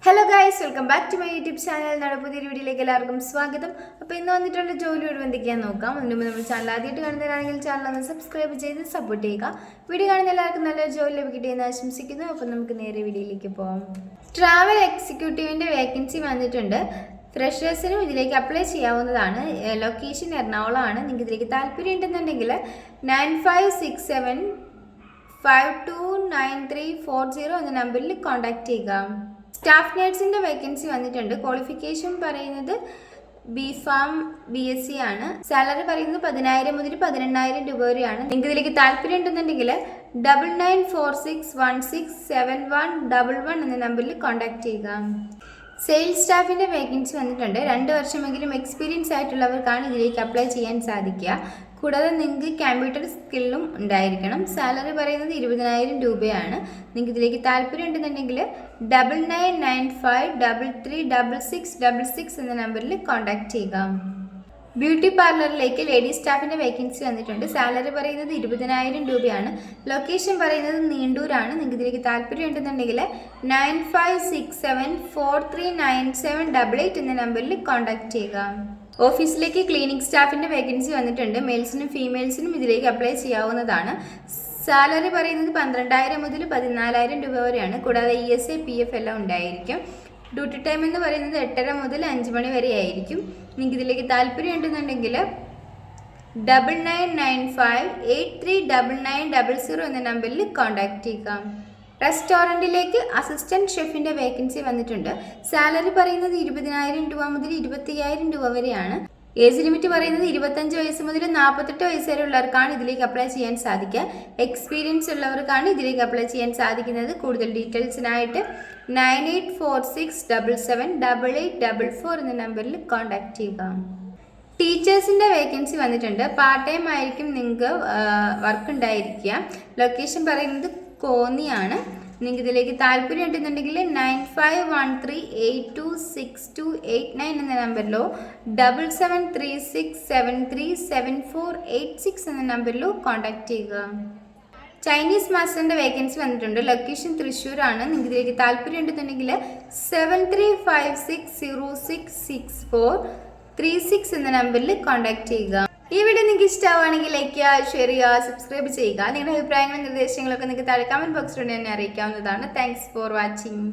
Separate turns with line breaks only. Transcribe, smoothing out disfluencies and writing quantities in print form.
Hello guys, welcome back to my YouTube channel. നമ്മുടെ പുതിയൊരു വീഡിയോയിലേക്ക് എല്ലാവർക്കും സ്വാഗതം. അപ്പോൾ ഇന്ന് വന്നിട്ടുള്ള ജോലിയോട് ബന്ധിക്കാൻ നോക്കാം. അതിന് മുമ്പ് നമ്മൾ ചാനൽ ആദ്യമായിട്ട് കാണുന്നവരാണെങ്കിൽ ചാനൽ ഒന്ന് സബ്സ്ക്രൈബ് ചെയ്ത് സപ്പോർട്ട് ചെയ്യുക. വീഡിയോ കാണുന്ന എല്ലാവർക്കും നല്ലൊരു ജോലി ലഭിക്കട്ടെ എന്ന് ആശംസിക്കുന്നു. അപ്പോൾ നമുക്ക് നേരെ വീഡിയോയിലേക്ക് പോകാം. ട്രാവൽ എക്സിക്യൂട്ടീവിൻ്റെ വേക്കൻസി വന്നിട്ടുണ്ട്. ഫ്രഷേഴ്സിനും ഇതിലേക്ക് അപ്ലൈ ചെയ്യാവുന്നതാണ്. ലൊക്കേഷൻ എറണാകുളമാണ്. നിങ്ങൾക്ക് ഇതിലേക്ക് താല്പര്യം ഉണ്ടെന്നുണ്ടെങ്കിൽ 9567529340 എന്ന നമ്പറിൽ കോൺടാക്ട് ചെയ്യുക. സ്റ്റാഫ് നേഴ്സിൻ്റെ വേക്കൻസി വന്നിട്ടുണ്ട്. ക്വാളിഫിക്കേഷൻ പറയുന്നത് ബിഫാം BSc ആണ്. സാലറി പറയുന്നത് 10,000 മുതൽ 18,000 രൂപ വരെയാണ്. നിങ്ങൾക്ക് ഇതിലേക്ക് താല്പര്യം ഉണ്ടെന്നുണ്ടെങ്കിൽ 9946167111 എന്ന നമ്പറിൽ കോൺടാക്ട് ചെയ്യുക. സെയിൽസ് സ്റ്റാഫിൻ്റെ വേക്കൻസി വന്നിട്ടുണ്ട്. 2 വർഷമെങ്കിലും എക്സ്പീരിയൻസ് ആയിട്ടുള്ളവർക്കാണ് ഇതിലേക്ക് അപ്ലൈ ചെയ്യാൻ സാധിക്കുക. കൂടാതെ നിങ്ങൾക്ക് കമ്പ്യൂട്ടർ സ്കില്ലും ഉണ്ടായിരിക്കണം. സാലറി പറയുന്നത് 20,000 രൂപയാണ്. നിങ്ങൾക്ക് ഇതിലേക്ക് താല്പര്യം ഉണ്ടെന്നുണ്ടെങ്കിൽ 9995336666 എന്ന നമ്പറിൽ കോൺടാക്ട് ചെയ്യുക. ബ്യൂട്ടി പാർലറിലേക്ക് ലേഡീസ് സ്റ്റാഫിൻ്റെ വേക്കൻസി വന്നിട്ടുണ്ട്. സാലറി പറയുന്നത് 20,000 രൂപയാണ്. ലൊക്കേഷൻ പറയുന്നത് നീണ്ടൂരാണ്. നിങ്ങൾക്ക് ഇതിലേക്ക് താല്പര്യം ഉണ്ടെന്നുണ്ടെങ്കിൽ 9567439788 എന്ന നമ്പറിൽ കോൺടാക്ട് ചെയ്യുക. ഓഫീസിലേക്ക് ക്ലീനിങ് സ്റ്റാഫിൻ്റെ വേക്കൻസി വന്നിട്ടുണ്ട്. മെയിൽസിനും ഫീമെയിൽസിനും ഇതിലേക്ക് അപ്ലൈ ചെയ്യാവുന്നതാണ്. സാലറി പറയുന്നത് 12,000 മുതൽ 14,000 രൂപ വരെയാണ്. കൂടാതെ ESI PF എല്ലാം ഉണ്ടായിരിക്കും. ഡ്യൂട്ടി ടൈം എന്ന് പറയുന്നത് 8:30 മുതൽ 5 മണി വരെ ആയിരിക്കും. നിങ്ങൾക്ക് ഇതിലേക്ക് താല്പര്യം ഉണ്ടെന്നുണ്ടെങ്കിൽ 9995839900 എന്ന നമ്പറിൽ കോൺടാക്ട് ചെയ്യുക. റെസ്റ്റോറൻറ്റിലേക്ക് അസിസ്റ്റൻറ്റ് ഷെഫിൻ്റെ വേക്കൻസി വന്നിട്ടുണ്ട്. സാലറി പറയുന്നത് 20,000 രൂപ മുതൽ 25,000 രൂപ വരെയാണ്. ഏജ് ലിമിറ്റ് പറയുന്നത് 25 വയസ്സ് മുതൽ 48 വയസ്സ് വരെ ഉള്ളവർക്കാണ് ഇതിലേക്ക് അപ്ലൈ ചെയ്യാൻ സാധിക്കുക. എക്സ്പീരിയൻസ് ഉള്ളവർക്കാണ് ഇതിലേക്ക് അപ്ലൈ ചെയ്യാൻ സാധിക്കുന്നത്. കൂടുതൽ ഡീറ്റെയിൽസിനായിട്ട് 9846778844 എന്ന നമ്പറിൽ കോൺടാക്ട് ചെയ്യുക. ടീച്ചേഴ്സിൻ്റെ വേക്കൻസി വന്നിട്ടുണ്ട്. പാർട്ട് ടൈം ആയിരിക്കും നിങ്ങൾക്ക് വർക്ക് ഉണ്ടായിരിക്കുക. ലൊക്കേഷൻ പറയുന്നത് കോന്നിയാണ്. നിങ്ങൾക്ക് ഇതിലേക്ക് താല്പര്യം ഉണ്ടെന്നുണ്ടെങ്കിൽ 9513826289 എന്ന നമ്പറിലോ 7736737486 എന്ന നമ്പറിലോ കോൺടാക്ട് ചെയ്യുക. ചൈനീസ് മാസ്റ്ററിൻ്റെ വേക്കൻസി വന്നിട്ടുണ്ട്. ലൊക്കേഷൻ തൃശ്ശൂരാണ്. നിങ്ങൾക്ക് ഇതിലേക്ക് താല്പര്യം ഉണ്ടെന്നുണ്ടെങ്കിൽ 7356066436 എന്ന നമ്പറിൽ കോൺടാക്ട് ചെയ്യുക. ഈ വീഡിയോ നിങ്ങൾക്ക് ഇഷ്ടമാവുകയാണെങ്കിൽ ലൈക്ക് ചെയ്യുക, ഷെയർ ചെയ്യുക, സബ്സ്ക്രൈബ് ചെയ്യുക. നിങ്ങളുടെ അഭിപ്രായങ്ങളും നിർദ്ദേശങ്ങളൊക്കെ നിങ്ങൾക്ക് താഴെ കമൻറ്റ് ബോക്സിലൂടെ എന്നെ അറിയിക്കാവുന്നതാണ്. Thanks for watching.